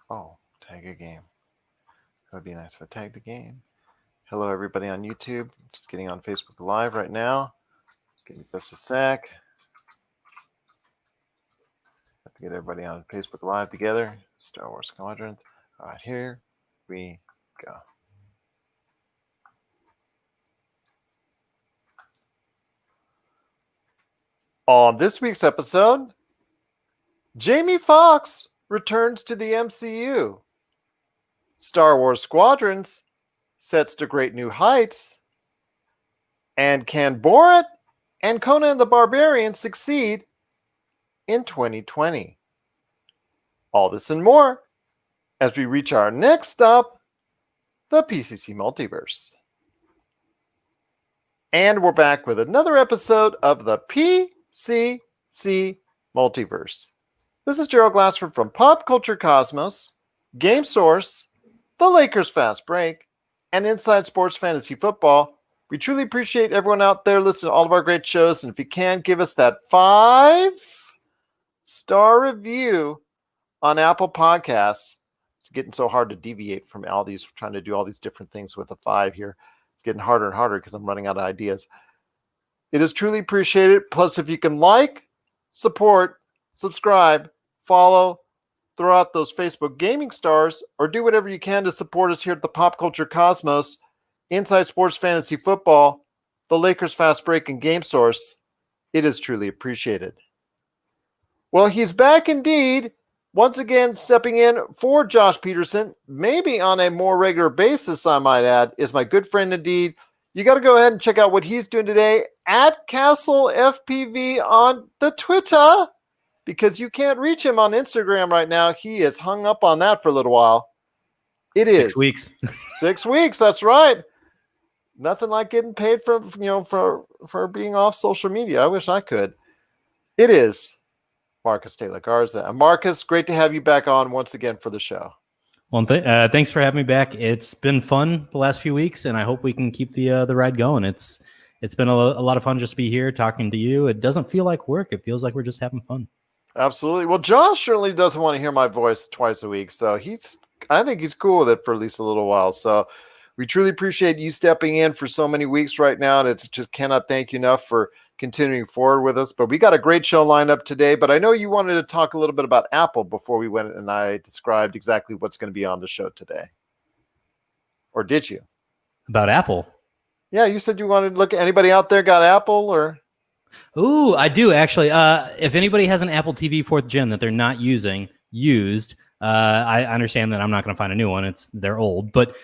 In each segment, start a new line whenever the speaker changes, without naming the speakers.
Oh, tag a game. It would be nice if I tagged a game. Hello, everybody on YouTube. Just getting on Facebook Live right now. Give me just a sec. Have to get everybody on Facebook Live together. Star Wars Squadrons. All right, here we go. On this week's episode, Jamie Foxx returns to the MCU. Star Wars Squadrons sets to great new heights. And can Borat and Conan the Barbarian succeed in 2020? All this and more as we reach our next stop, the PCC Multiverse. And we're back with another episode of the PCC Multiverse. This is Gerald Glassford from Pop Culture Cosmos, Game Source, The Lakers Fast Break, and Inside Sports Fantasy Football. We truly appreciate everyone out there listening to all of our great shows. And if you can, give us that 5-star review on Apple Podcasts. It's getting so hard to deviate from all these, trying to do all these different things with a 5 here. It's getting harder and harder because I'm running out of ideas. It is truly appreciated. Plus, if you can like, support, subscribe, follow, throw out those Facebook gaming stars, or do whatever you can to support us here at the Pop Culture Cosmos, Inside Sports Fantasy Football, the Lakers Fast Break, and Game Source, it is truly appreciated. Well, he's back indeed, once again stepping in for Josh Peterson, maybe on a more regular basis, I might add, is my good friend indeed. You got to go ahead and check out what he's doing today at Castle FPV on the Twitter, because you can't reach him on Instagram right now. He is hung up on that for a little while. It is
6 weeks.
6 weeks. That's right. Nothing like getting paid for being off social media. I wish I could. It is Marcus Taylor Garza. And Marcus, great to have you back on once again for the show.
Well, thanks for having me back. It's been fun the last few weeks, and I hope we can keep the ride going. It's been a lot of fun just to be here talking to you. It doesn't feel like work. It feels like we're just having fun.
Absolutely. Well, Josh certainly doesn't want to hear my voice twice a week, so I think he's cool with it for at least a little while. So we truly appreciate you stepping in for so many weeks right now, and it's just cannot thank you enough for continuing forward with us. But we got a great show lined up today, but I know you wanted to talk a little bit about Apple before we went and I described exactly what's going to be on the show today. Or did you?
About Apple?
Yeah, you said you wanted to look at anybody out there got Apple or...
Ooh, I do actually. If anybody has an Apple TV 4th gen that they're not used, I understand that I'm not going to find a new one. They're old, but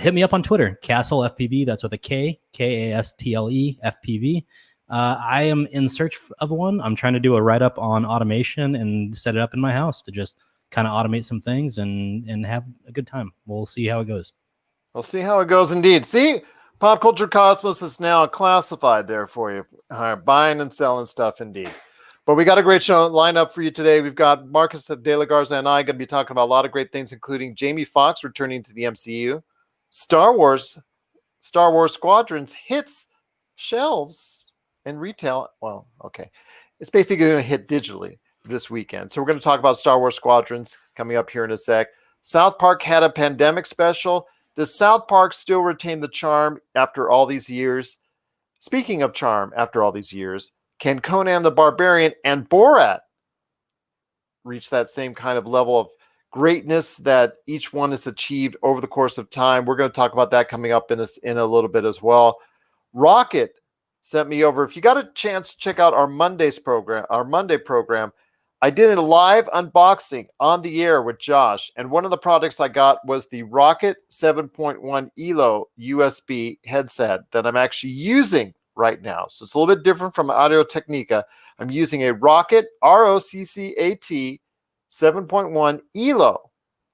hit me up on Twitter, Castle FPV. That's with a K, Kastle FPV. I am in search of one. I'm trying to do a write-up on automation and set it up in my house to just kind of automate some things and have a good time. We'll see how it goes.
We'll see how it goes indeed. See, Pop Culture Cosmos is now classified there for you. Buying and selling stuff indeed. But we got a great show lined up for you today. We've got Marcus De La Garza and I going to be talking about a lot of great things, including Jamie Foxx returning to the MCU, Star Wars Squadrons hits shelves and retail. Well, okay. It's basically going to hit digitally this weekend. So we're going to talk about Star Wars Squadrons coming up here in a sec. South Park had a pandemic special. Does South Park still retain the charm after all these years? Speaking of charm after all these years, can Conan the Barbarian and Borat reach that same kind of level of greatness that each one has achieved over the course of time? We're going to talk about that coming up in a little bit as well. Roccat sent me over. If you got a chance to check out our Monday program, I did a live unboxing on the air with Josh, and one of the products I got was the Roccat 7.1 ELO USB headset that I'm actually using right now. So it's a little bit different from Audio Technica. I'm using a Roccat ROCCAT 7.1 ELO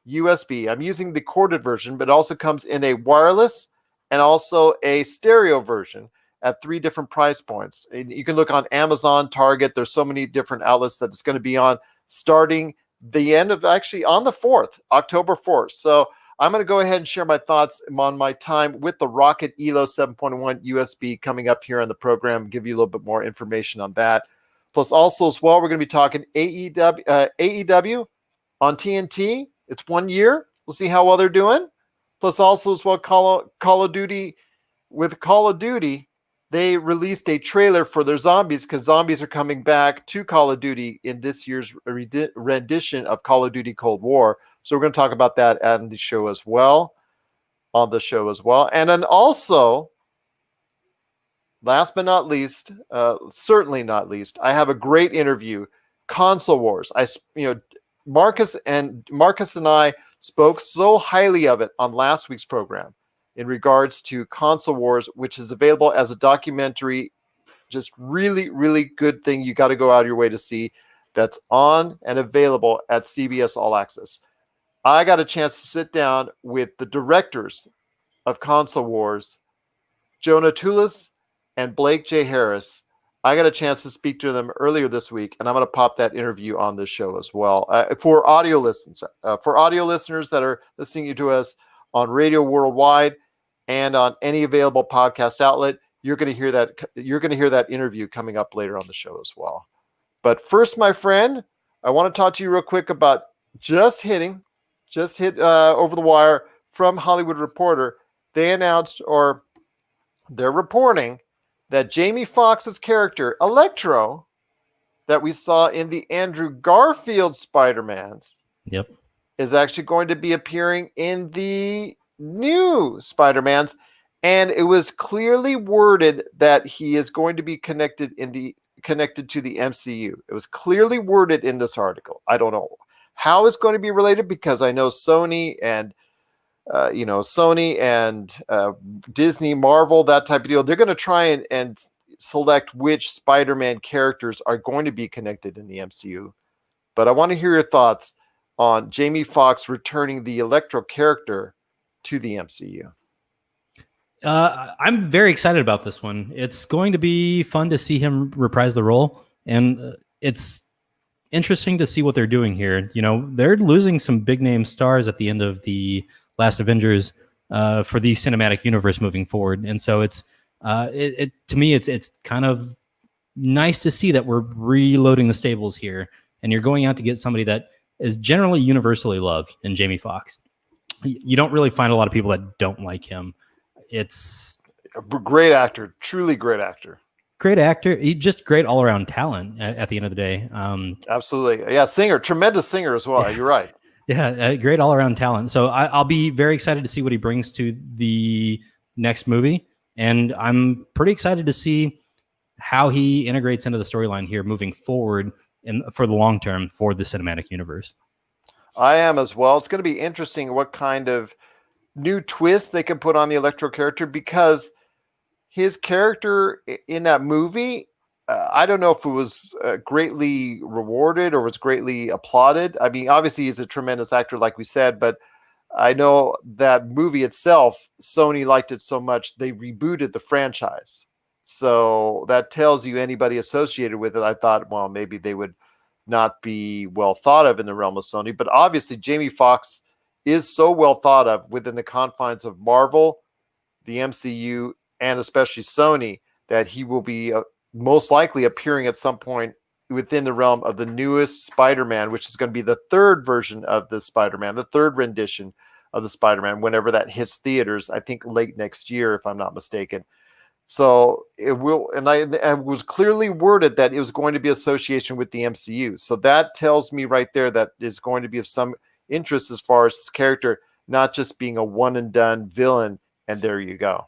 USB. I'm using the corded version, but it also comes in a wireless and also a stereo version at 3 different price points. And you can look on Amazon, Target. There's so many different outlets that it's going to be on starting the end of actually on the 4th, October 4th. So I'm going to go ahead and share my thoughts on my time with the Roccat ELO 7.1 USB coming up here on the program, give you a little bit more information on that. Plus also as well, we're going to be talking AEW on TNT It's 1 year. We'll see how well they're doing. Plus, also as well, Call of Duty. With Call of Duty, they released a trailer for their zombies because zombies are coming back to Call of Duty in this year's rendition of Call of Duty Cold War. So we're going to talk about that on the show as well. And then also, last but not least, certainly not least, I have a great interview, Console Wars. Marcus and I spoke so highly of it on last week's program in regards to Console Wars, which is available as a documentary. Just really, really good thing you got to go out of your way to see. That's on and available at CBS All Access. I got a chance to sit down with the directors of Console Wars, Jonah Tulis and Blake J. Harris. I got a chance to speak to them earlier this week, and I'm going to pop that interview on this show as well. For audio listeners that are listening to us on radio worldwide and on any available podcast outlet, you're going to hear that. You're going to hear that interview coming up later on the show as well. But first, my friend, I want to talk to you real quick about just hit over the wire from Hollywood Reporter. They announced, or they're reporting, that Jamie Foxx's character, Electro, that we saw in the Andrew Garfield Spider-Mans, is actually going to be appearing in the new Spider-Mans. And it was clearly worded that he is going to be connected to the MCU. It was clearly worded in this article. I don't know how it's going to be related, because I know Sony and Disney, Marvel, that type of deal, they're going to try and select which Spider-Man characters are going to be connected in the MCU. But I want to hear your thoughts on Jamie Foxx returning the Electro character to the MCU.
I'm very excited about this one. It's going to be fun to see him reprise the role, and it's interesting to see what they're doing here. They're losing some big name stars at the end of the Last Avengers for the cinematic universe moving forward, and so it's to me it's kind of nice to see that we're reloading the stables here, and you're going out to get somebody that is generally universally loved in Jamie Foxx. You don't really find a lot of people that don't like him. It's
a great actor, truly great actor.
Great actor. He just great all around talent at the end of the day.
Absolutely. Yeah, singer, tremendous singer as well. You're right.
Yeah, great all around talent. So I'll be very excited to see what he brings to the next movie. And I'm pretty excited to see how he integrates into the storyline here moving forward for the long term for the cinematic universe.
I am as well. It's going to be interesting what kind of new twist they can put on the Electro character, because his character in that movie, I don't know if it was greatly rewarded or was greatly applauded. I mean, obviously he's a tremendous actor, like we said, but I know that movie itself, Sony liked it so much, they rebooted the franchise. So that tells you anybody associated with it, I thought, well, maybe they would not be well thought of in the realm of Sony. But obviously Jamie Foxx is so well thought of within the confines of Marvel, the MCU, and especially Sony, that he will be most likely appearing at some point within the realm of the newest Spider-Man, which is going to be the third version of the Spider-Man, the third rendition of the Spider-Man, whenever that hits theaters, I think late next year, if I'm not mistaken. So it will, and it was clearly worded that it was going to be association with the MCU. So that tells me right there that is going to be of some interest as far as his character, not just being a one and done villain. And there you go.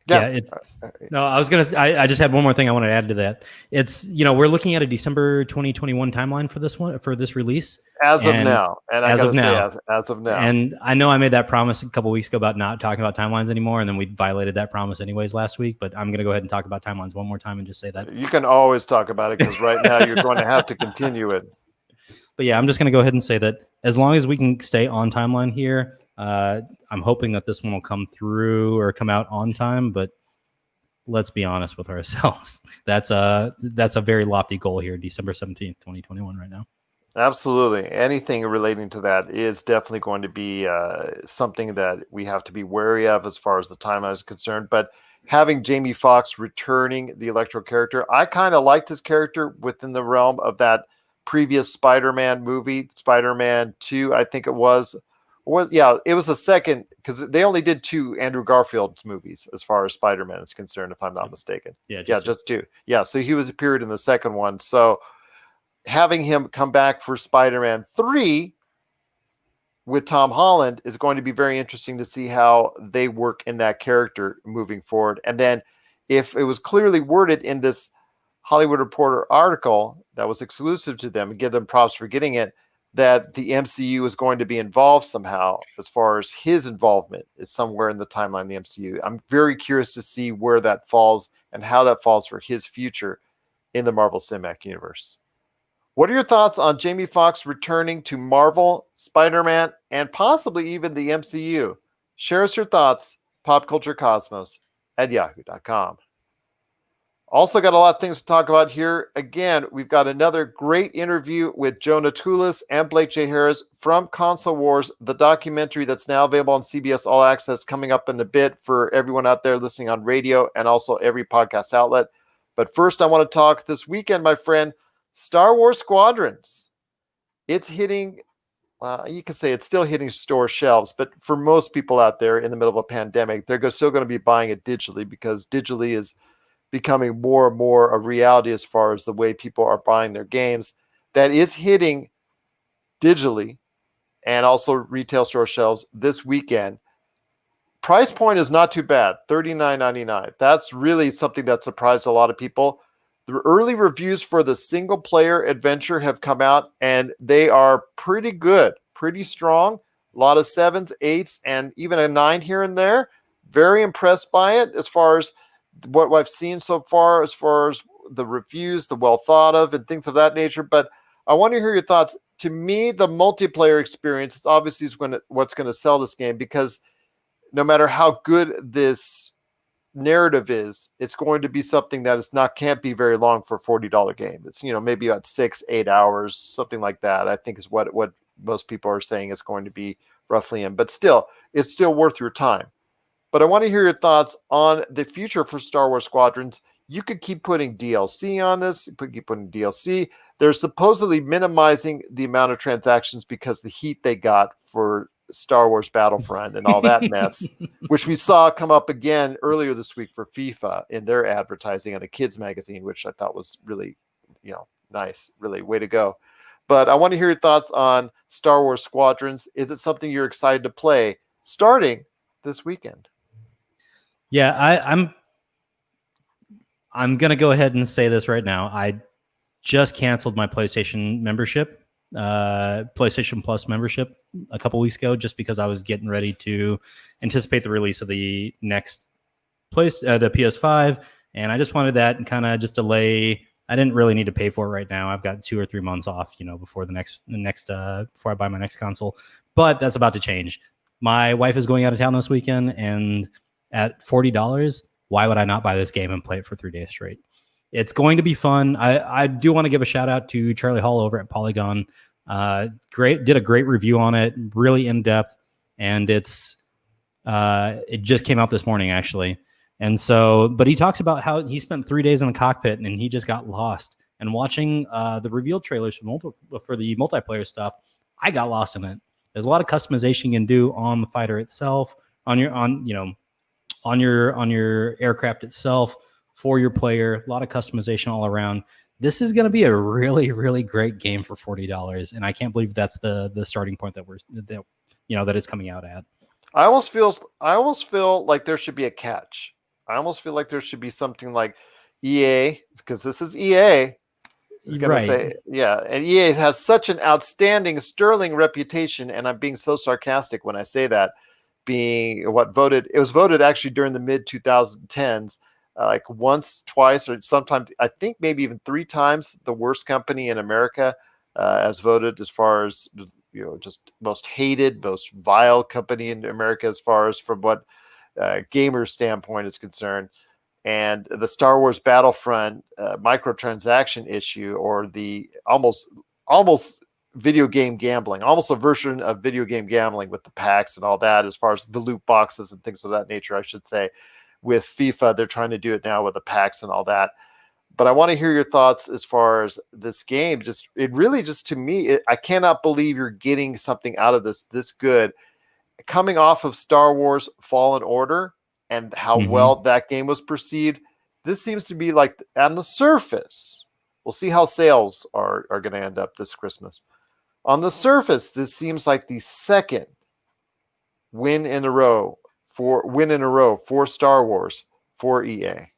Yeah. No, I was I just had one more thing I wanted to add to that. It's, we're looking at a December 2021 timeline for this release.
As of now. And I gotta say, as of now.
And I know I made that promise a couple weeks ago about not talking about timelines anymore, and then we violated that promise anyways last week, but I'm going to go ahead and talk about timelines one more time and just say that.
You can always talk about it, because right now you're going to have to continue it.
But yeah, I'm just going to go ahead and say that as long as we can stay on timeline here, I'm hoping that this one will come through or come out on time, but let's be honest with ourselves. That's a very lofty goal here, December 17th, 2021 right now.
Absolutely. Anything relating to that is definitely going to be something that we have to be wary of as far as the timeline is concerned. But having Jamie Foxx returning the Electro character. I kind of liked his character within the realm of that previous Spider-Man movie, Spider-Man 2, I think it was. Yeah, it was the second, because they only did 2 Andrew Garfield's movies as far as Spider-Man is concerned, if I'm not mistaken.
Yeah,
just 2. Yeah, so he was appeared in the second one. So having him come back for Spider-Man 3 with Tom Holland is going to be very interesting to see how they work in that character moving forward. And then if it was clearly worded in this Hollywood Reporter article that was exclusive to them, and give them props for getting it, that the MCU is going to be involved somehow as far as his involvement is somewhere in the timeline of the MCU. I'm very curious to see where that falls and how that falls for his future in the Marvel Cinematic Universe. What are your thoughts on Jamie Foxx returning to Marvel, Spider-Man, and possibly even the MCU? Share us your thoughts, popculturecosmos@yahoo.com. Also got a lot of things to talk about here. Again, we've got another great interview with Jonah Tulis and Blake J. Harris from Console Wars, the documentary that's now available on CBS All Access, coming up in a bit for everyone out there listening on radio and also every podcast outlet. But first, I want to talk this weekend, my friend, Star Wars Squadrons. It's hitting, you can say it's still hitting store shelves, but for most people out there in the middle of a pandemic, they're still going to be buying it digitally, because digitally is becoming more and more a reality as far as the way people are buying their games. That is hitting digitally and also retail store shelves this weekend. Price point is not too bad, $39.99. That's really something that surprised a lot of people. The early reviews for the single-player adventure have come out, and they are pretty good, pretty strong. A lot of 7s, 8s, and even a 9 here and there. Very impressed by it as far as what I've seen so far, as far as the reviews, the well thought of, and things of that nature. But I want to hear your thoughts. To me, the multiplayer experience is obviously what's going to sell this game, because no matter how good this narrative is, it's going to be something that can't be very long for a $40 game. It's, maybe about 6-8 hours, something like that, I think is what most people are saying it's going to be roughly in. But still, it's still worth your time. But I want to hear your thoughts on the future for Star Wars Squadrons. You could keep putting DLC on this, keep putting DLC. They're supposedly minimizing the amount of transactions because the heat they got for Star Wars Battlefront and all that mess, which we saw come up again earlier this week for FIFA in their advertising on a kids magazine, which I thought was really, nice, really way to go. But I want to hear your thoughts on Star Wars Squadrons. Is it something you're excited to play starting this weekend?
Yeah, I'm gonna go ahead and say this right now. I just canceled my PlayStation membership, PlayStation Plus membership, a couple weeks ago, just because I was getting ready to anticipate the release of the next the PS5, and I just wanted that and kind of just delay. I didn't really need to pay for it right now. I've got 2 or 3 months off, before before I buy my next console. But that's about to change. My wife is going out of town this weekend, and at $40, why would I not buy this game and play it for 3 days straight? It's going to be fun. I do want to give a shout out to Charlie Hall over at Polygon. Did a great review on it, really in depth, and it just came out this morning actually. And so, but he talks about how he spent 3 days in the cockpit and he just got lost. And watching the reveal trailers for the multiplayer stuff, I got lost in it. There's a lot of customization you can do on the fighter itself, on your aircraft itself, for your player. A lot of customization all around. This is going to be a really, really great game for $40, and I can't believe that's the starting point that it's coming out at.
I almost feel like there should be a catch. I almost feel like there should be something like EA, because this is EA.
Right.
Say, yeah, and EA has such an outstanding, sterling reputation, and I'm being so sarcastic when I say that, being it was voted actually during the mid 2010s, like once, twice, or sometimes I think maybe even 3 times the worst company in America, as voted as far as just most hated, most vile company in America as far as from what gamer standpoint is concerned. And the Star Wars Battlefront microtransaction issue, or the almost video game gambling, almost a version of video game gambling with the packs and all that, as far as the loot boxes and things of that nature, I should say, with FIFA. They're trying to do it now with the packs and all that. But I want to hear your thoughts as far as this game. It really just to me, I cannot believe you're getting something out of this good. Coming off of Star Wars Fallen Order and how well that game was perceived, this seems to be like on the surface. We'll see how sales are going to end up this Christmas. On the surface, this seems like the second win in a row for Star Wars for EA.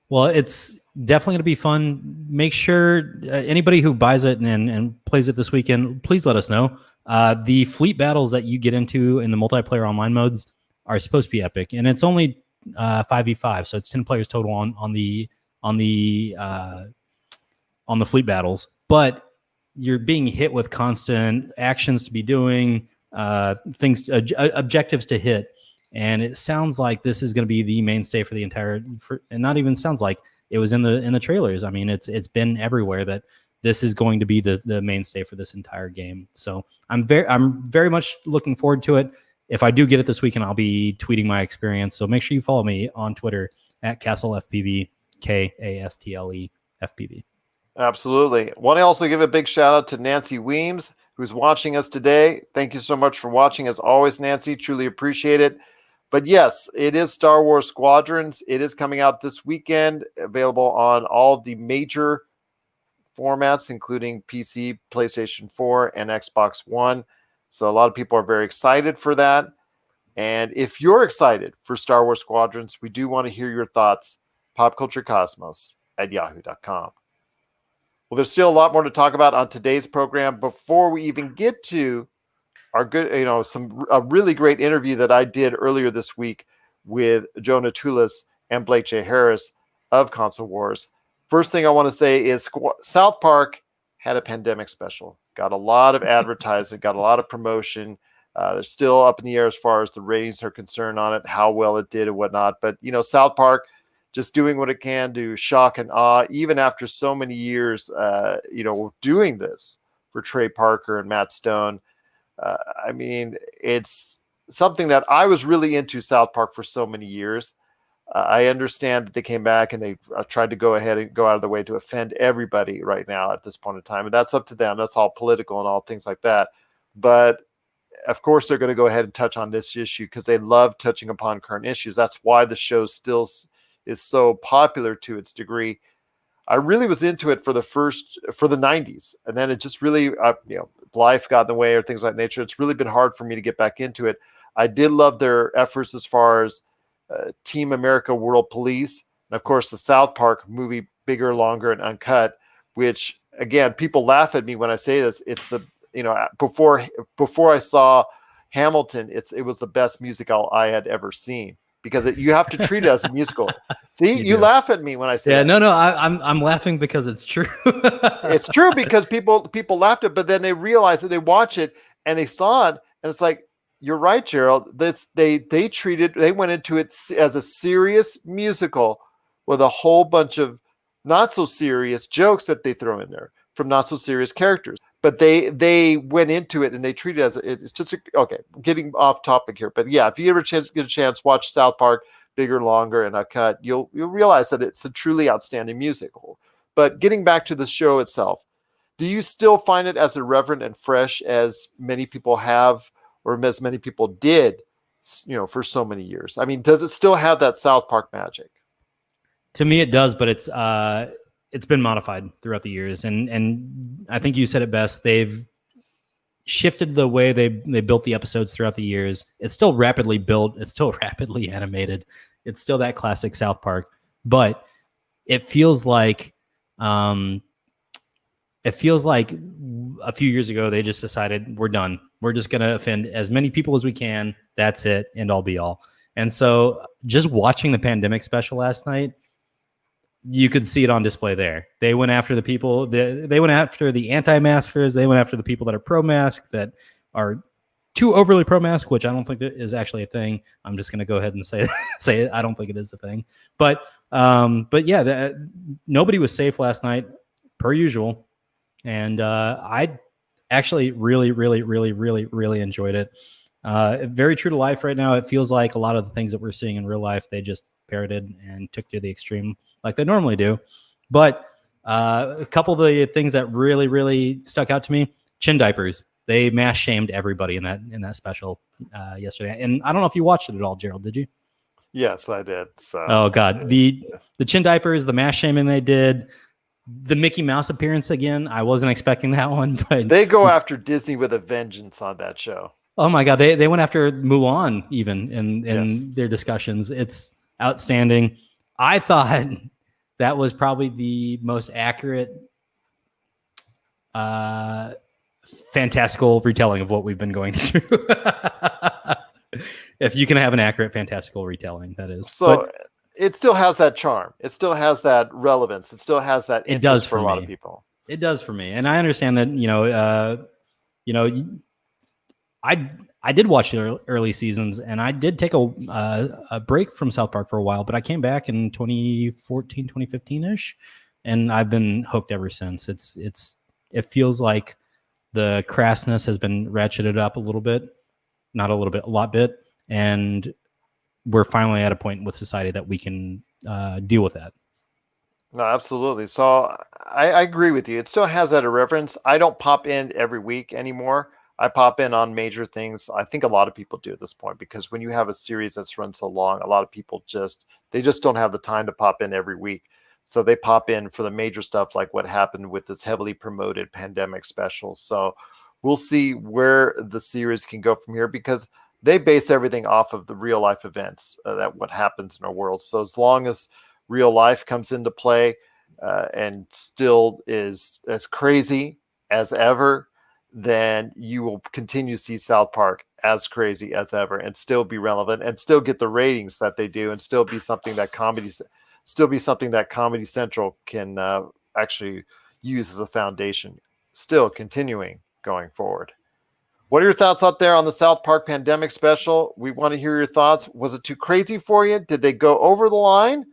Well, it's definitely going to be fun. Make sure anybody who buys it and plays it this weekend, please let us know. The fleet battles that you get into in the multiplayer online modes are supposed to be epic, and it's only 5v5, so it's 10 players total on the fleet battles. But you're being hit with constant actions to be doing, things, objectives to hit. And it sounds like this is going to be the mainstay for the entire, and not even sounds like, it was in the trailers. I mean, it's been everywhere that this is going to be the mainstay for this entire game. So I'm very much looking forward to it. If I do get it this weekend, I'll be tweeting my experience. So make sure you follow me on Twitter at CastleFPV, KASTLE FPV.
Absolutely. Want to also give a big shout out to Nancy Weems, who's watching us today. Thank you so much for watching. As always, Nancy, truly appreciate it. But yes, it is Star Wars Squadrons. It is coming out this weekend, available on all the major formats, including PC, PlayStation 4, and Xbox One. So a lot of people are very excited for that. And if you're excited for Star Wars Squadrons, we do want to hear your thoughts. popculturecosmos@yahoo.com. Well, there's still a lot more to talk about on today's program. Before we even get to our good, a really great interview that I did earlier this week with Jonah Tulis and Blake J. Harris of Console Wars. First thing I want to say is South Park had a pandemic special. Got a lot of advertising, got a lot of promotion. They're still up in the air as far as the ratings are concerned on it, how well it did and whatnot. But, South Park just doing what it can to shock and awe, even after so many years, doing this for Trey Parker and Matt Stone. I mean, it's something that I was really into South Park for so many years. I understand that they came back and they tried to go ahead and go out of the way to offend everybody right now at this point in time. And that's up to them. That's all political and all things like that. But of course, they're going to go ahead and touch on this issue because they love touching upon current issues. That's why the show still is so popular to its degree. I really was into it for the 90s. And then it just really, life got in the way or things like nature. It's really been hard for me to get back into it. I did love their efforts as far as Team America World Police. And of course, the South Park movie, Bigger, Longer, and Uncut, which again, people laugh at me when I say this. It's before I saw Hamilton, it was the best musical I had ever seen. Because you have to treat it as a musical. See, you laugh at me when I say that.
No, I'm laughing because it's true.
It's true because people laughed at it, but then they realize that they watch it and they saw it, and it's like, you're right, Gerald. They went into it as a serious musical with a whole bunch of not so serious jokes that they throw in there from not so serious characters. But they went into it and they treated it as it's just okay. Getting off topic here, but yeah, if you ever get a chance, watch South Park, Bigger, Longer, and Uncut. You'll realize that it's a truly outstanding musical. But getting back to the show itself, do you still find it as irreverent and fresh as many people have, or as many people did, for so many years? I mean, does it still have that South Park magic?
To me, it does, but it's been modified throughout the years, and I think you said it best. They've shifted the way they built the episodes throughout the years. It's still rapidly built. It's still rapidly animated. It's still that classic South Park, but it feels like a few years ago they just decided we're done. We're just going to offend as many people as we can. That's it, end all be all. And so just watching the pandemic special last night, you could see it on display there. They went after the people. They went after the anti-maskers. They went after the people that are pro-mask, that are too overly pro-mask, which I don't think that is actually a thing. I'm just going to go ahead and say it. I don't think it is a thing. But yeah, nobody was safe last night, per usual. And I actually really, really, really, really, really enjoyed it. Very true to life right now. It feels like a lot of the things that we're seeing in real life, they just parroted and took to the extreme like they normally do. But a couple of the things that really, really stuck out to me, chin diapers. They mass shamed everybody in that special yesterday. And I don't know if you watched it at all, Gerald, did you?
Yes, I did. So.
Oh God, the chin diapers, the mass shaming they did, the Mickey Mouse appearance again. I wasn't expecting that one, but
they go after Disney with a vengeance on that show.
Oh my God, they went after Mulan even in their discussions. It's outstanding. I thought that was probably the most accurate, fantastical retelling of what we've been going through. If you can have an accurate, fantastical retelling, that is.
So it still has that charm. It still has that relevance. It still has that interest. It does for a lot of people.
It does for me, and I understand that. I did watch the early seasons, and I did take a break from South Park for a while, but I came back in 2014, 2015-ish, and I've been hooked ever since. It feels like the crassness has been ratcheted up a little bit, not a little bit, a lot bit, and we're finally at a point with society that we can deal with that.
No, absolutely. So I agree with you. It still has that irreverence. I don't pop in every week anymore. I pop in on major things. I think a lot of people do at this point, because when you have a series that's run so long, a lot of people just don't have the time to pop in every week. So they pop in for the major stuff, like what happened with this heavily promoted pandemic special. So we'll see where the series can go from here, because they base everything off of the real life events that what happens in our world. So as long as real life comes into play and still is as crazy as ever, then you will continue to see South Park as crazy as ever and still be relevant and still get the ratings that they do and still be something that Comedy Central can actually use as a foundation, still continuing going forward. What are your thoughts out there on the South Park pandemic special? We want to hear your thoughts. Was it too crazy for you? Did they go over the line?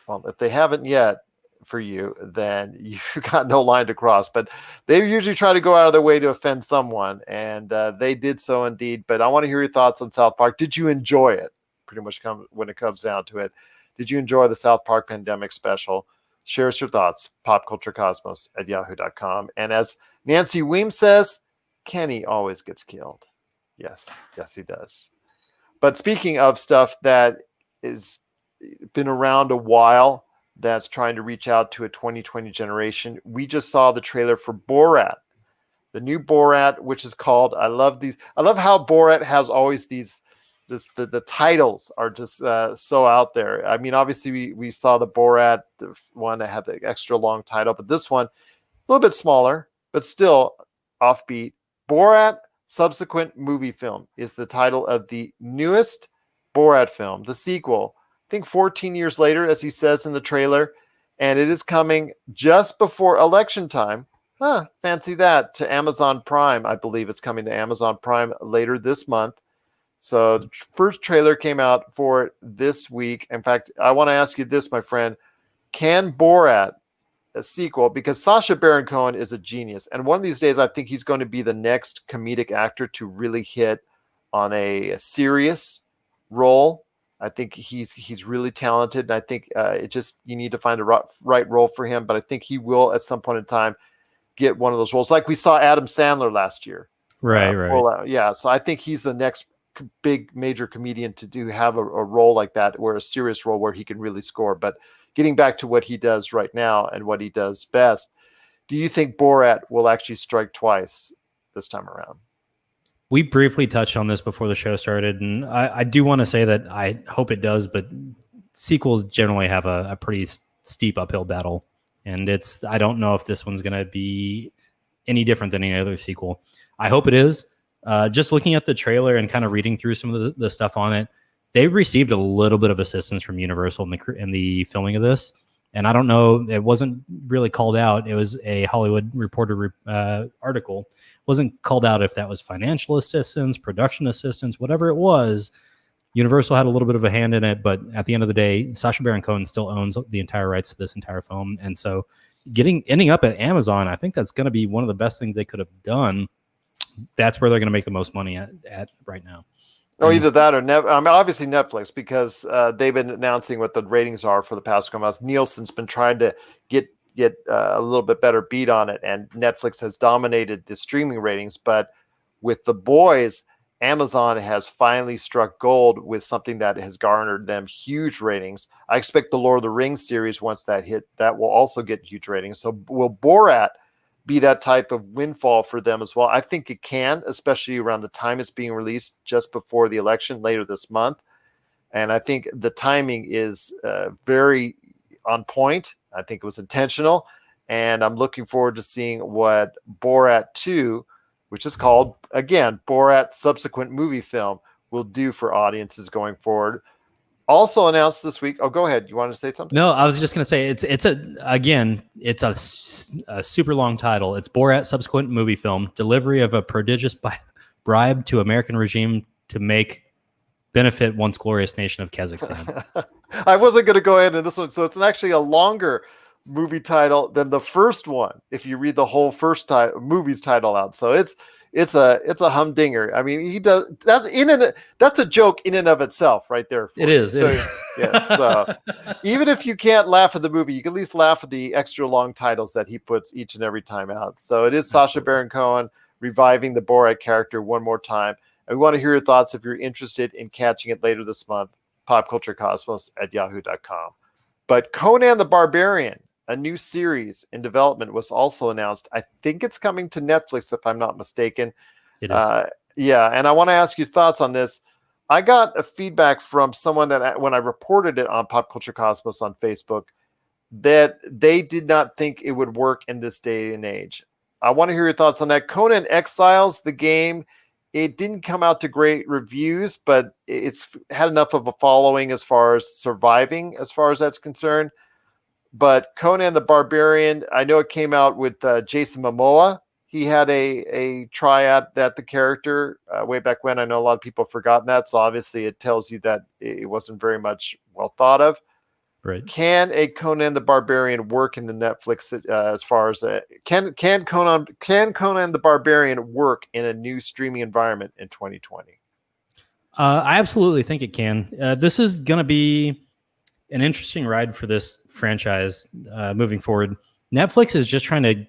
Well, if they haven't yet for you, then you got no line to cross. But they usually try to go out of their way to offend someone, and they did so indeed. But I want to hear your thoughts on South Park. Did you enjoy it? Pretty much when it comes down to it. Did you enjoy the South Park pandemic special? Share us your thoughts, popculturecosmos@yahoo.com. And as Nancy Weems says, Kenny always gets killed. Yes, he does. But speaking of stuff that is been around a while, that's trying to reach out to a 2020 generation, we just saw the trailer for Borat, the new Borat, which is called, I love how Borat has always these, the titles are just so out there. I mean, obviously we saw the Borat, the one that had the extra long title, but this one, a little bit smaller, but still offbeat. Borat Subsequent Movie Film is the title of the newest Borat film, the sequel, I think 14 years later, as he says in the trailer, and it is coming just before election time. Fancy that, to Amazon Prime. I believe it's coming to Amazon Prime later this month. So the first trailer came out for it this week. In fact, I want to ask you this, my friend. Can Borat, a sequel, because Sacha Baron Cohen is a genius, and one of these days I think he's going to be the next comedic actor to really hit on a serious role. I think he's really talented, and I think you need to find the right role for him. But I think he will at some point in time get one of those roles, like we saw Adam Sandler last year.
Right.
Yeah, so I think he's the next big major comedian to have a role like that, where a serious role where he can really score. But getting back to what he does right now and what he does best, do you think Borat will actually strike twice this time around?
We briefly touched on this before the show started, and I do want to say that I hope it does, but sequels generally have a pretty steep uphill battle, and I don't know if this one's going to be any different than any other sequel. I hope it is. Just looking at the trailer and kind of reading through some of the stuff on it, they received a little bit of assistance from Universal in the filming of this. And I don't know, it wasn't really called out. It was a Hollywood Reporter article. It wasn't called out if that was financial assistance, production assistance, whatever it was. Universal had a little bit of a hand in it, but at the end of the day, Sacha Baron Cohen still owns the entire rights to this entire film. And so ending up at Amazon, I think that's going to be one of the best things they could have done. that's where they're going to make the most money at right now.
Oh, either that or obviously Netflix, because they've been announcing what the ratings are for the past couple months. Nielsen's been trying to get a little bit better beat on it, and Netflix has dominated the streaming ratings. But with The Boys, Amazon has finally struck gold with something that has garnered them huge ratings. I expect the Lord of the Rings series, once that hit, that will also get huge ratings. So will Borat be that type of windfall for them as well? I think it can, especially around the time it's being released just before the election later this month. And I think the timing is very on point. I think it was intentional. And I'm looking forward to seeing what Borat 2, which is called, again, Borat subsequent movie film, will do for audiences going forward. Also announced this week. Oh, go ahead. You want to say something?
No, I was just going to say it's a super long title. It's Borat subsequent movie film, delivery of a prodigious bribe to American regime to make benefit once glorious nation of Kazakhstan.
I wasn't going to go ahead in this one. So it's actually a longer movie title than the first one, if you read the whole first movie's title out. So it's a humdinger. I mean, he does that's a joke in and of itself, right there.
It is.
Yes. So even if you can't laugh at the movie, you can at least laugh at the extra long titles that he puts each and every time out. So it is Sacha Baron Cohen reviving the Borat character one more time. And we want to hear your thoughts if you're interested in catching it later this month. popculturecosmos@yahoo.com. But Conan the Barbarian, a new series in development, was also announced. I think it's coming to Netflix, if I'm not mistaken.
It is.
Yeah, and I want to ask you thoughts on this. I got a feedback from someone that when I reported it on Pop Culture Cosmos on Facebook, that they did not think it would work in this day and age. I want to hear your thoughts on that. Conan Exiles, the game, it didn't come out to great reviews, but it's had enough of a following as far as surviving, as far as that's concerned. But Conan the Barbarian, I know it came out with Jason Momoa. He had a try at the character way back when. I know a lot of people have forgotten that. So obviously it tells you that it wasn't very much well thought of.
Right.
Can a Conan the Barbarian work in the Netflix as far as can Conan the Barbarian work in a new streaming environment in 2020?
I absolutely think it can. This is going to be an interesting ride for this franchise moving forward. Netflix is just trying to,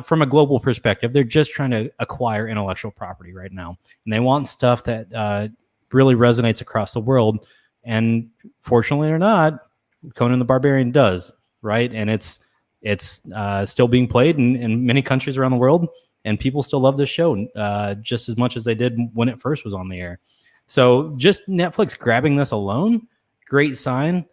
from a global perspective, they're just trying to acquire intellectual property right now, and they want stuff that really resonates across the world. And fortunately or not, Conan the Barbarian does, right? And it's still being played in many countries around the world, and people still love this show just as much as they did when it first was on the air. So just Netflix grabbing this alone, great sign.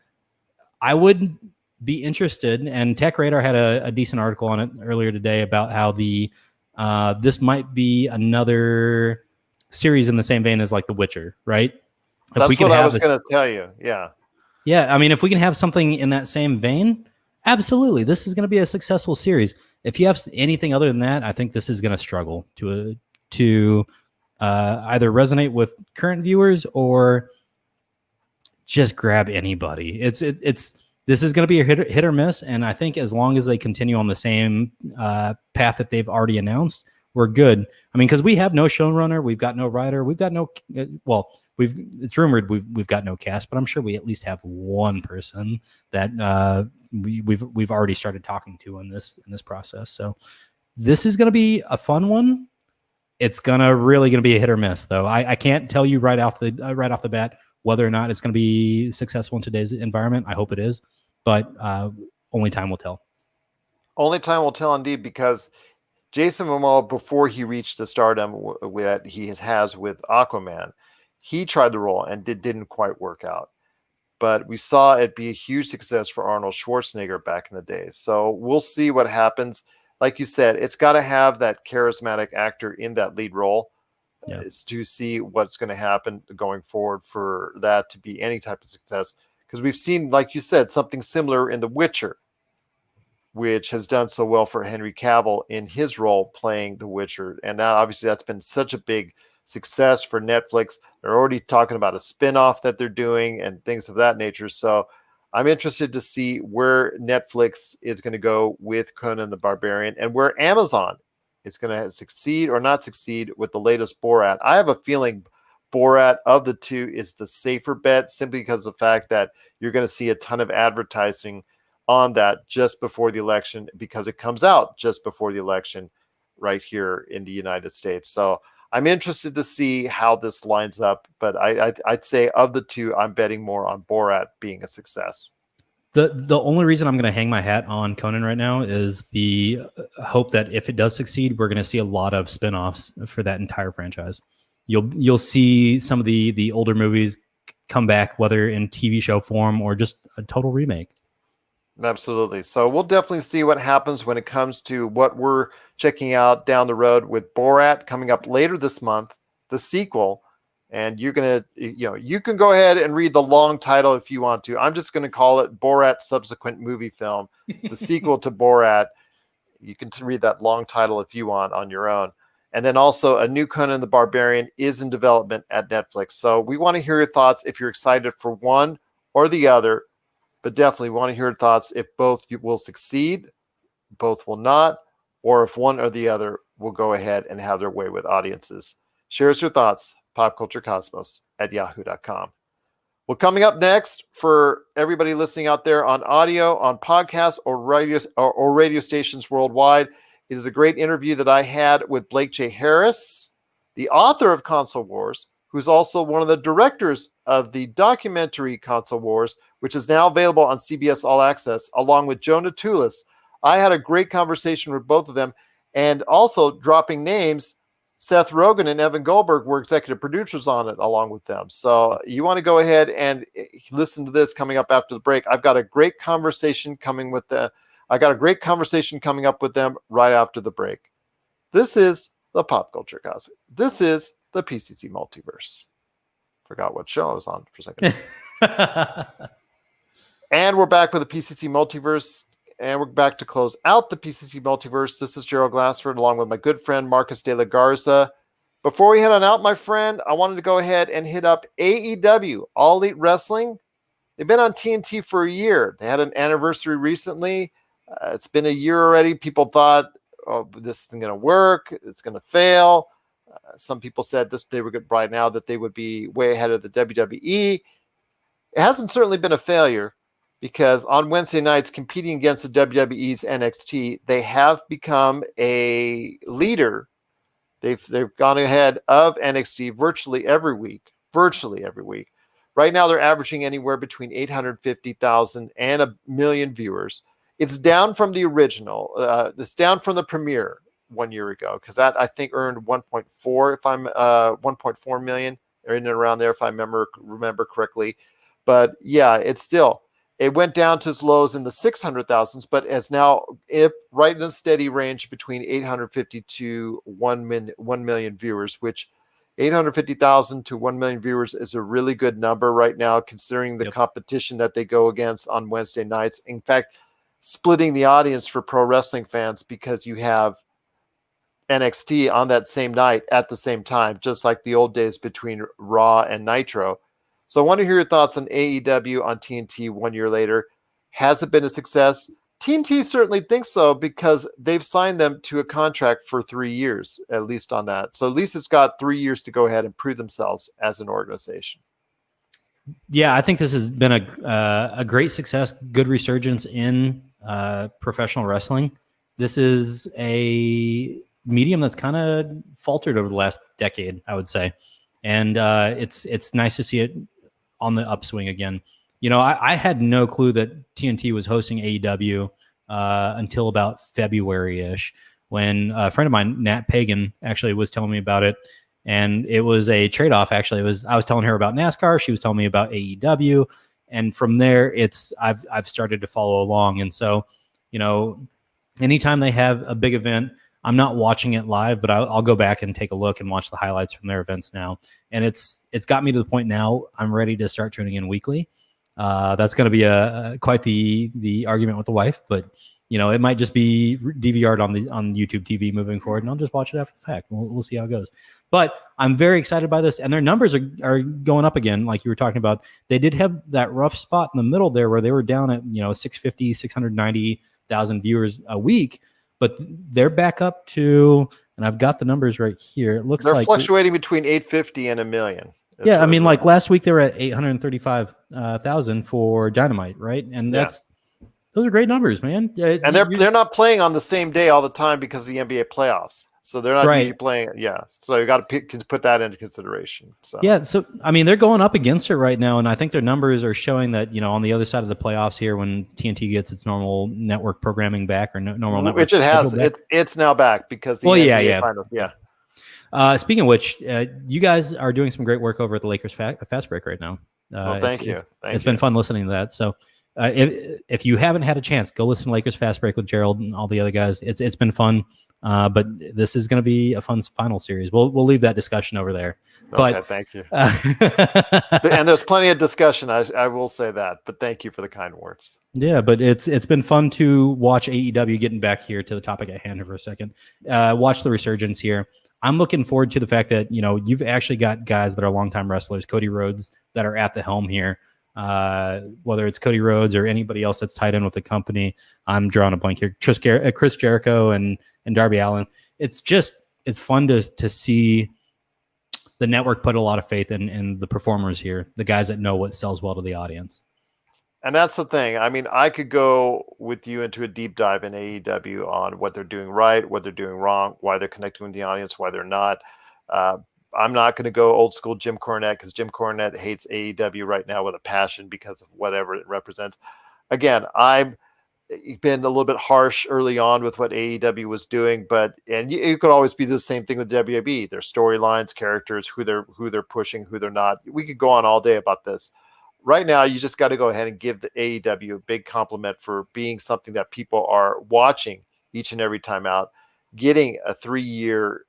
I would be interested, and Tech Radar had a decent article on it earlier today about how this might be another series in the same vein as like The Witcher, right?
That's what I was going to tell you. Yeah.
Yeah. I mean, if we can have something in that same vein, absolutely. This is going to be a successful series. If you have anything other than that, I think this is going to struggle to either resonate with current viewers or just grab anybody. This is going to be a hit or miss. And I think as long as they continue on the same path that they've already announced, we're good. I mean, because we have no showrunner, we've got no writer, we've got no it's rumored we've got no cast, but I'm sure we at least have one person that we've already started talking to in this process. So this is going to be a fun one. It's really going to be a hit or miss, though. I can't tell you right off the bat whether or not it's going to be successful in today's environment. I hope it is, but only time will tell. Only time will tell,
indeed, because Jason Momoa, before he reached the stardom that he has with Aquaman, he tried the role and didn't quite work out. But we saw it be a huge success for Arnold Schwarzenegger back in the day. So we'll see what happens. Like you said, it's got to have that charismatic actor in that lead role to see what's going to happen going forward for that to be any type of success. Because we've seen, like you said, something similar in The Witcher, which has done so well for Henry Cavill in his role playing The Witcher. And now, obviously, that's been such a big success for Netflix. They're already talking about a spinoff that they're doing and things of that nature. So I'm interested to see where Netflix is going to go with Conan the Barbarian and where Amazon is going to succeed or not succeed with the latest Borat. I have a feeling Borat of the two is the safer bet, simply because of the fact that you're going to see a ton of advertising on that just before the election, because it comes out just before the election right here in the United States. So I'm interested to see how this lines up, but I'd say of the two, I'm betting more on Borat being a success.
The only reason I'm going to hang my hat on Conan right now is the hope that if it does succeed, we're going to see a lot of spinoffs for that entire franchise. You'll see some of the older movies come back, whether in TV show form or just a total remake.
Absolutely. So we'll definitely see what happens when it comes to what we're checking out down the road with Borat coming up later this month, the sequel. And you're going to, you can go ahead and read the long title if you want to. I'm just going to call it Borat Subsequent Movie Film, the sequel to Borat. You can read that long title if you want on your own. And then also a new Conan the Barbarian is in development at Netflix. So we want to hear your thoughts if you're excited for one or the other, but definitely want to hear your thoughts if both will succeed, both will not, or if one or the other will go ahead and have their way with audiences. Share us your thoughts, popculturecosmos@yahoo.com. Well, coming up next for everybody listening out there on audio, on podcasts, or radio stations worldwide, it is a great interview that I had with Blake J. Harris, the author of Console Wars, who's also one of the directors of the documentary Console Wars, which is now available on CBS All Access, along with Jonah Tulis. I had a great conversation with both of them, and also dropping names, Seth Rogen and Evan Goldberg were executive producers on it along with them. So you want to go ahead and listen to this coming up after the break. I've got a great conversation coming up with them right after the break. This is the Pop Culture Cosmos. This is the PCC Multiverse. Forgot what show I was on for a second. And we're back with the PCC Multiverse. And we're back to close out the PCC Multiverse. This is Gerald Glassford along with my good friend Marcus de la Garza. Before we head on out, my friend, I wanted to go ahead and hit up AEW, All Elite Wrestling. They've been on TNT for a year. They had an anniversary recently. It's been a year already. People thought, oh, this isn't going to work. It's going to fail. Some people said they were good right now, that they would be way ahead of the WWE. It hasn't certainly been a failure, because on Wednesday nights, competing against the WWE's NXT, they have become a leader. They've gone ahead of NXT virtually every week. Right now, they're averaging anywhere between 850,000 and 1 million viewers. It's down from the original. It's down from the premiere 1 year ago, because that, I think, earned 1.4 million, or in and around there, if I remember correctly. But yeah, it went down to its lows in the 600,000s, but is now right in a steady range between 850 to 1 million viewers, which 850,000 to 1 million viewers is a really good number right now, considering the competition that they go against on Wednesday nights. In fact, splitting the audience for pro wrestling fans, because you have NXT on that same night at the same time, just like the old days between Raw and Nitro. So I want to hear your thoughts on AEW on TNT 1 year later. Has it been a success? TNT certainly thinks so, because they've signed them to a contract for 3 years, at least on that. So at least it's got 3 years to go ahead and prove themselves as an organization.
Yeah, I think this has been a great success, good resurgence in professional wrestling. This is a medium that's kind of faltered over the last decade, I would say. And it's nice to see it on the upswing again. I had no clue that TNT was hosting AEW until about February-ish, when a friend of mine, Nat Pagan, actually was telling me about it. And it was a trade-off, actually. I was telling her about NASCAR. She was telling me about AEW. And from there, I've started to follow along. And so, anytime they have a big event, I'm not watching it live, but I'll go back and take a look and watch the highlights from their events now. And it's got me to the point now I'm ready to start tuning in weekly. That's going to be quite the argument with the wife, but it might just be DVR'd on YouTube TV moving forward, and I'll just watch it after the fact. We'll see how it goes. But I'm very excited by this, and their numbers are going up again, like you were talking about. They did have that rough spot in the middle there where they were down at 690,000 viewers a week. but they're back up to, and I've got the numbers right here. It looks
they're
like
fluctuating between 850 and $1 million.
Yeah, I mean, like last week they were at 835,000 for Dynamite, right? And those are great numbers, man.
And they're not playing on the same day all the time because of the NBA playoffs. So they're not usually playing. Yeah. So you got to put that into consideration. So
yeah. So, I mean, they're going up against it right now. And I think their numbers are showing that, on the other side of the playoffs here, when TNT gets its normal network programming back or normal network.
Which it has. It's now back because the NBA finals. Yeah.
Speaking of which, you guys are doing some great work over at the Lakers Fast Break right now.
Well, thank you.
It's been fun listening to that. So if you haven't had a chance, go listen to Lakers Fast Break with Gerald and all the other guys. It's been fun. But this is going to be a fun final series. We'll leave that discussion over there.
Okay, thank you. And there's plenty of discussion. I will say that, but thank you for the kind words.
Yeah, but it's been fun to watch AEW getting back here to the topic at hand for a second. Watch the resurgence here. I'm looking forward to the fact that, you've actually got guys that are longtime wrestlers, Cody Rhodes, that are at the helm here. Whether it's Cody Rhodes or anybody else that's tied in with the company. I'm drawing a blank here. Chris Jericho and Darby Allin. It's fun to see the network put a lot of faith in the performers here, the guys that know what sells well to the audience.
And that's the thing. I mean, I could go with you into a deep dive in AEW on what they're doing right, what they're doing wrong, why they're connecting with the audience, why they're not. I'm not going to go old school Jim Cornette because Jim Cornette hates AEW right now with a passion because of whatever it represents. Again, I've been a little bit harsh early on with what AEW was doing, and you could always be the same thing with WWE. Their storylines, characters, who they're pushing, who they're not. We could go on all day about this. Right now, you just got to go ahead and give the AEW a big compliment for being something that people are watching each and every time out, getting a 3-year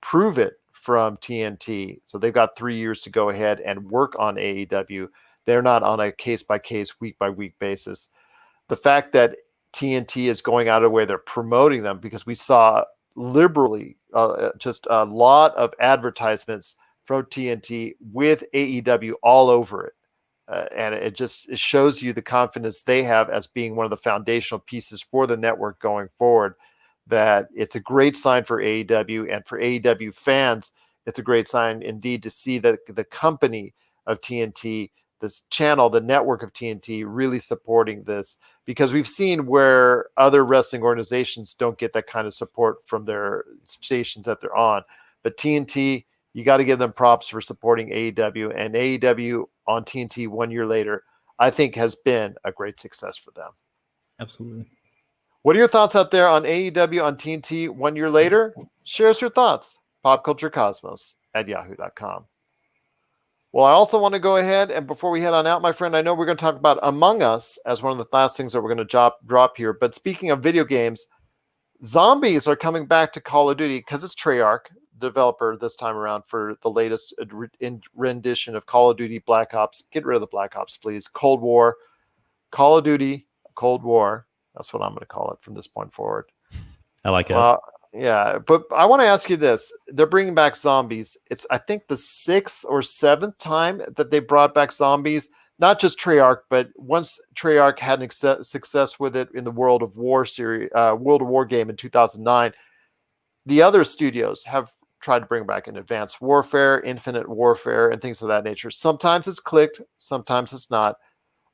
prove it from TNT. So they've got 3 years to go ahead and work on AEW. They're not on a case-by-case, week-by-week basis. The fact that TNT is going out of the way, they're promoting them because we saw liberally just a lot of advertisements from TNT with AEW all over it. And it shows you the confidence they have as being one of the foundational pieces for the network going forward, that it's a great sign for AEW, and for AEW fans, it's a great sign indeed to see that the company of TNT, this channel, the network of TNT, really supporting this, because we've seen where other wrestling organizations don't get that kind of support from their stations that they're on. But TNT, you got to give them props for supporting AEW, and AEW on TNT 1 year later, I think has been a great success for them.
Absolutely.
What are your thoughts out there on AEW on TNT 1 year later? Share us your thoughts. popculturecosmos@yahoo.com. Well, I also want to go ahead, and before we head on out, my friend, I know we're going to talk about Among Us as one of the last things that we're going to drop here. But speaking of video games, zombies are coming back to Call of Duty because it's Treyarch, developer this time around for the latest rendition of Call of Duty Black Ops. Get rid of the Black Ops, please. Cold War. Call of Duty Cold War. That's what I'm going to call it from this point forward.
I like it.
Yeah, but I want to ask you this. They're bringing back zombies. It's, I think, the 6th or 7th time that they brought back zombies. Not just Treyarch, but once Treyarch had success with it in the World of War series, World of War game in 2009, the other studios have tried to bring back an Advanced Warfare, Infinite Warfare, and things of that nature. Sometimes it's clicked, sometimes it's not.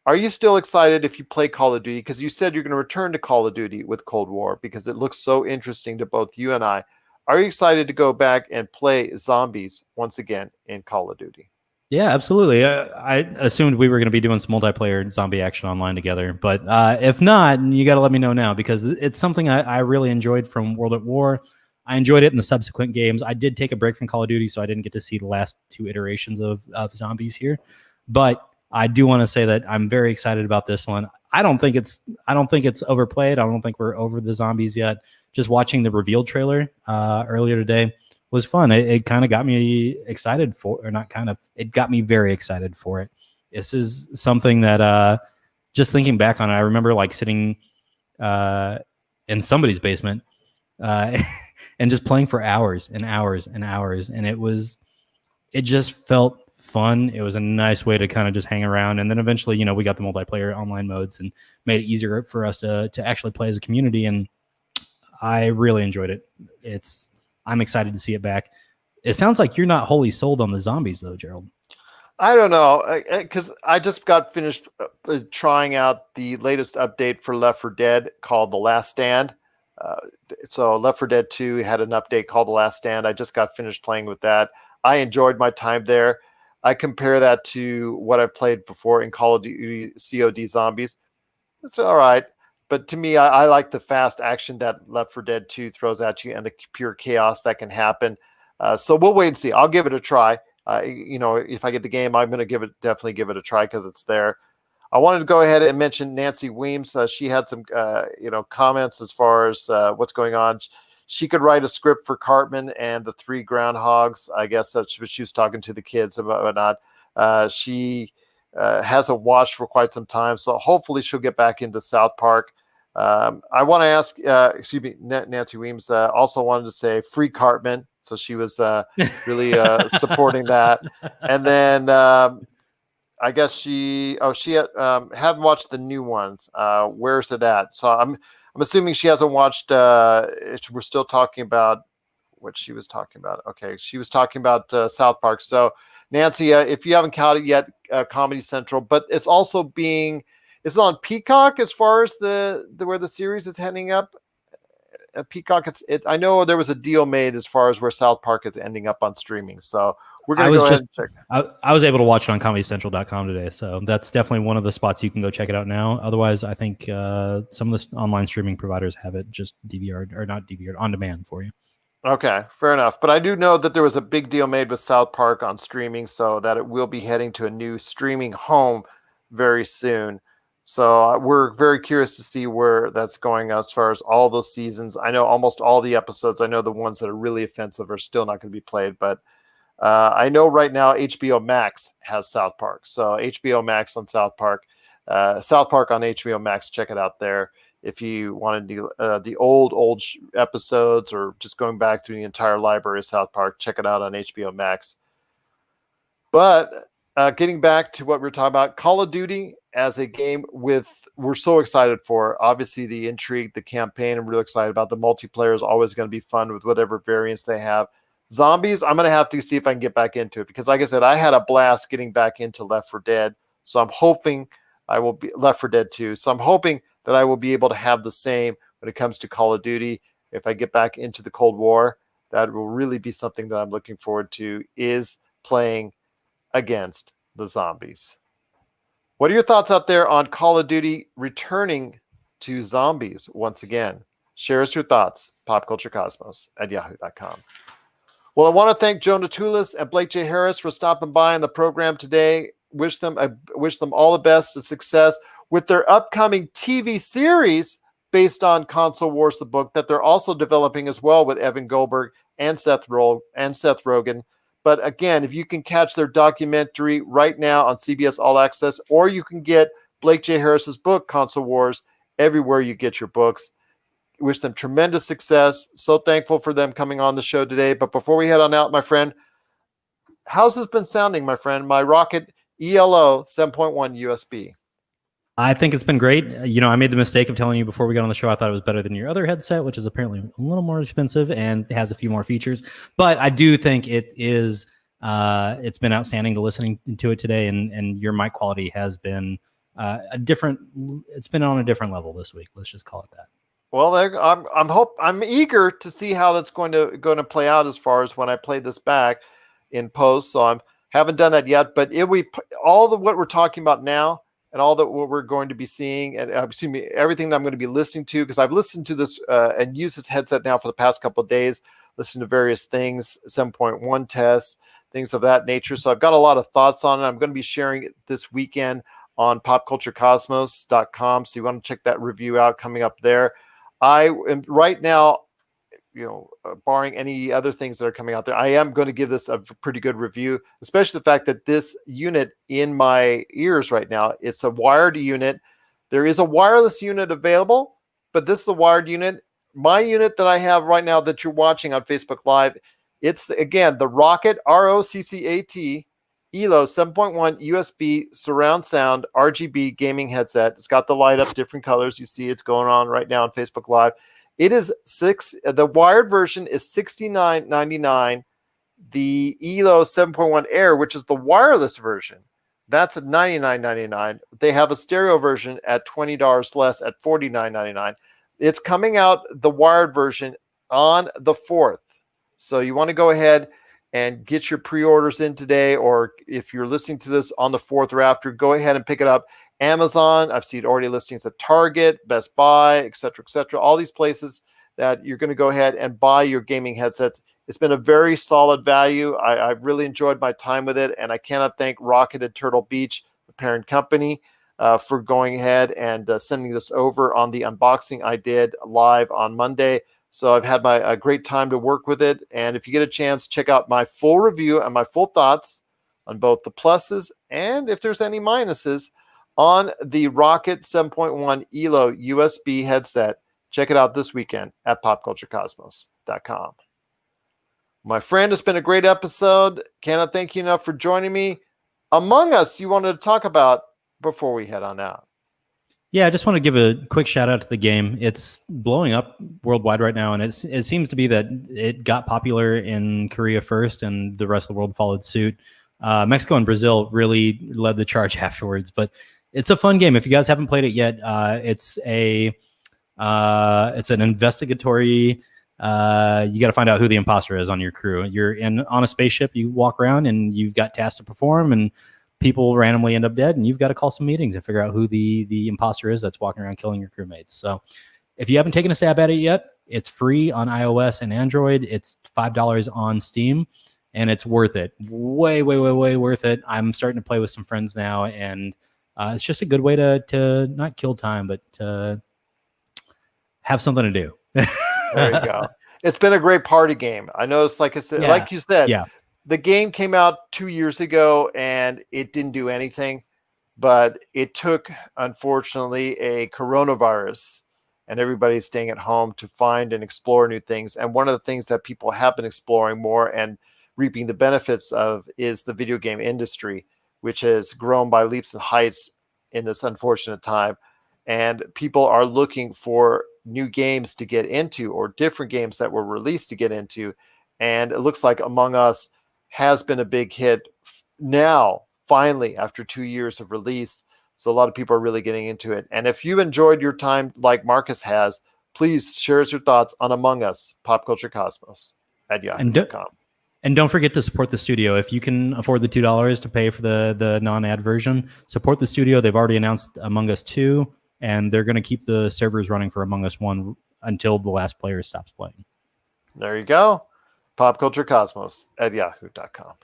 Are you still excited if you play Call of Duty? Because you said you're going to return to Call of Duty with Cold War because it looks so interesting to both you and I. Are you excited to go back and play zombies once again in Call of Duty?
Yeah, absolutely. I assumed we were going to be doing some multiplayer zombie action online together. But if not, you got to let me know now, because it's something I really enjoyed from World at War. I enjoyed it in the subsequent games. I did take a break from Call of Duty, so I didn't get to see the last 2 iterations of zombies here. But I do want to say that I'm very excited about this one. I don't think it's overplayed. I don't think we're over the zombies yet. Just watching the reveal trailer earlier today was fun. It kind of got me excited it got me very excited for it. This is something that just thinking back on it, I remember like sitting in somebody's basement and just playing for hours and hours and hours. And it just felt fun. It was a nice way to kind of just hang around. And then eventually, we got the multiplayer online modes and made it easier for us to actually play as a community. And I really enjoyed it. I'm excited to see it back. It sounds like you're not wholly sold on the zombies though, Gerald.
I don't know, because I just got finished trying out the latest update for Left 4 Dead called The Last Stand. So Left 4 Dead 2 had an update called The Last Stand. I just got finished playing with that. I enjoyed my time there. I compare that to what I've played before in Call of Duty COD Zombies. It's all right. But to me, I like the fast action that Left 4 Dead 2 throws at you and the pure chaos that can happen. So we'll wait and see. I'll give it a try. If I get the game, I'm going to definitely give it a try because it's there. I wanted to go ahead and mention Nancy Weems. She had some, comments as far as what's going on. She could write a script for Cartman and the Three Groundhogs. I guess that's what she was talking to the kids about whatnot. She hasn't watched for quite some time, so hopefully she'll get back into South Park. I want to ask, Nancy Weems also wanted to say free Cartman. So she was really supporting that. And then I guess she hadn't watched the new ones. Where's it at? So I'm assuming she hasn't watched. We're still talking about what she was talking about. Okay, she was talking about South Park. So Nancy, if you haven't counted yet, Comedy Central, but it's also it's on Peacock as far as the where the series is heading up. Peacock, I know there was a deal made as far as where South Park is ending up on streaming. So we're going to go ahead and check.
I was able to watch it on comedycentral.com today. So that's definitely one of the spots you can go check it out now. Otherwise, I think some of the online streaming providers have it just DVR'd or not DVR'd on demand for you.
Okay, fair enough. But I do know that there was a big deal made with South Park on streaming so that it will be heading to a new streaming home very soon. So we're very curious to see where that's going as far as all those seasons. I know almost all the episodes. I know the ones that are really offensive are still not going to be played. But I know right now HBO Max has South Park. So HBO Max on South Park. South Park on HBO Max. Check it out there. If you wanted the old episodes or just going back through the entire library of South Park, check it out on HBO Max. But getting back to what we were talking about, Call of Duty as a game we're so excited for. Obviously, the intrigue, the campaign, I'm really excited about. The multiplayer is always going to be fun with whatever variants they have. Zombies, I'm going to have to see if I can get back into it because, like I said, I had a blast getting back into Left 4 Dead. So I'm hoping I will be Left 4 Dead 2. So I'm hoping that I will be able to have the same when it comes to Call of Duty. If I get back into the Cold War, that will really be something that I'm looking forward to, is playing against the zombies. What are your thoughts out there on Call of Duty returning to zombies once again? Share us your thoughts, popculturecosmos@yahoo.com. Well, I want to thank Joe Natulis and Blake J. Harris for stopping by on the program today. Wish them all the best and success with their upcoming TV series based on Console Wars, the book that they're also developing as well with Evan Goldberg and Seth Rogen. But again, if you can catch their documentary right now on CBS All Access, or you can get Blake J. Harris's book, Console Wars, everywhere you get your books. Wish them tremendous success. So thankful for them coming on the show today. But before we head on out, my friend, how's this been sounding, my friend? My Roccat ELO 7.1 USB.
I think it's been great. I made the mistake of telling you before we got on the show, I thought it was better than your other headset, which is apparently a little more expensive and has a few more features. But I do think it is, it's been outstanding to listening to it today. And your mic quality has been it's been on a different level this week. Let's just call it that.
Well, I'm eager to see how that's going to play out as far as when I play this back in post. So I haven't done that yet, but what we're talking about now and all that what we're going to be seeing, and everything that I'm going to be listening to, because I've listened to this and used this headset now for the past couple of days, listened to various things, 7.1 tests, things of that nature. So I've got a lot of thoughts on it. I'm going to be sharing it this weekend on popculturecosmos.com. So you want to check that review out coming up there. I am right now, barring any other things that are coming out there, I am going to give this a pretty good review, especially the fact that this unit in my ears right now, it's a wired unit. There is a wireless unit available, but this is a wired unit. My unit that I have right now that you're watching on Facebook Live, it's the Roccat, ROCCAT ELO 7.1 USB surround sound RGB gaming headset. It's got the light up, different colors. You see it's going on right now on Facebook Live. It is the wired version is $69.99. The ELO 7.1 Air, which is the wireless version, that's at $99.99. They have a stereo version at $20 less at $49.99. It's coming out, the wired version, on the 4th. So you want to go ahead and get your pre-orders in today, or if you're listening to this on the 4th or after, go ahead and pick it up. Amazon, I've seen already listings at Target, Best Buy, etc., all these places that you're going to go ahead and buy your gaming headsets. It's been a very solid value. I've really enjoyed my time with it, and I cannot thank Roccat and Turtle Beach, the parent company, for going ahead and sending this over on the unboxing I did live on Monday. So I've had a great time to work with it. And if you get a chance, check out my full review and my full thoughts on both the pluses and if there's any minuses on the Roccat 7.1 ELO USB headset. Check it out this weekend at popculturecosmos.com. My friend, it's been a great episode. Cannot thank you enough for joining me. Among Us, you wanted to talk about before we head on out.
Yeah, I just want to give a quick shout out to the game. It's blowing up worldwide right now, and it seems to be that it got popular in Korea first, and the rest of the world followed suit. Mexico and Brazil really led the charge afterwards, but it's a fun game. If you guys haven't played it yet, it's an investigatory. You got to find out who the imposter is on your crew. You're on a spaceship. You walk around, and you've got tasks to perform, and people randomly end up dead, and you've got to call some meetings and figure out who the imposter is that's walking around killing your crewmates. So if you haven't taken a stab at it yet, it's free on iOS and Android. It's $5 on Steam, and it's worth it. Way worth it. I'm starting to play with some friends now, and it's just a good way to not kill time, but to have something to do.
There you go. It's been a great party game. I noticed, like I said, like you said, the game came out 2 years ago and it didn't do anything, but it took, unfortunately, a coronavirus and everybody's staying at home to find and explore new things. And one of the things that people have been exploring more and reaping the benefits of is the video game industry, which has grown by leaps and heights in this unfortunate time. And people are looking for new games to get into, or different games that were released to get into. And it looks like Among Us has been a big hit now, finally, after 2 years of release. So a lot of people are really getting into it. And if you've enjoyed your time like Marcus has, please share us your thoughts on Among Us, Pop Culture Cosmos at yahoo.com.
And don't forget to support the studio. If you can afford the $2 to pay for the non-ad version, support the studio. They've already announced Among Us 2, and they're going to keep the servers running for Among Us 1 until the last player stops playing.
There you go. Pop Culture Cosmos at yahoo.com.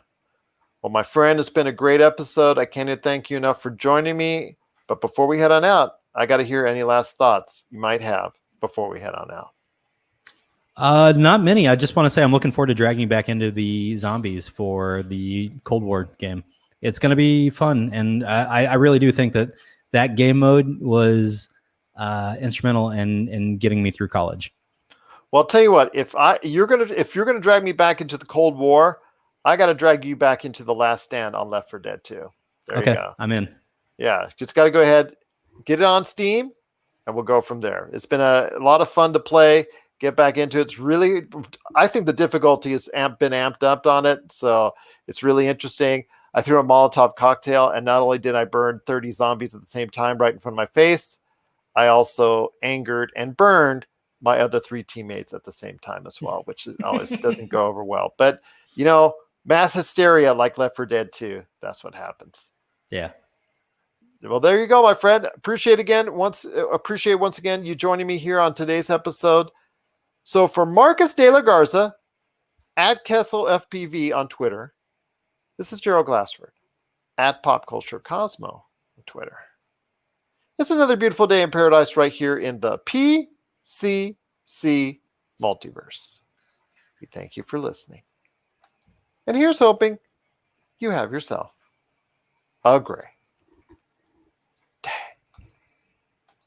Well, my friend, it's been a great episode. I can't thank you enough for joining me. But before we head on out, I got to hear any last thoughts you might have before we head on out.
Not many. I just want to say I'm looking forward to dragging you back into the zombies for the Cold War game. It's going to be fun, and I really do think that game mode was instrumental in getting me through college.
Well, I'll tell you what, if you're gonna drag me back into the Cold War, I got to drag you back into the Last Stand on Left 4 Dead 2. There you go. I'm in. Yeah, just got to go ahead, get it on Steam, and we'll go from there. It's been a lot of fun to play. Get back into it. It's really, I think the difficulty has been amped up on it, so it's really interesting. I threw a Molotov cocktail, and not only did I burn 30 zombies at the same time right in front of my face, I also angered and burned my other 3 teammates at the same time as well, which always doesn't go over well. But, mass hysteria like Left 4 Dead 2, that's what happens. Yeah. Well, there you go, my friend. Appreciate once again you joining me here on today's episode. So for Marcus De La Garza, at Kessel FPV on Twitter, this is Gerald Glassford, at Pop Culture Cosmo on Twitter. It's another beautiful day in paradise right here in the PCC Multiverse. We thank you for listening. And here's hoping you have yourself a great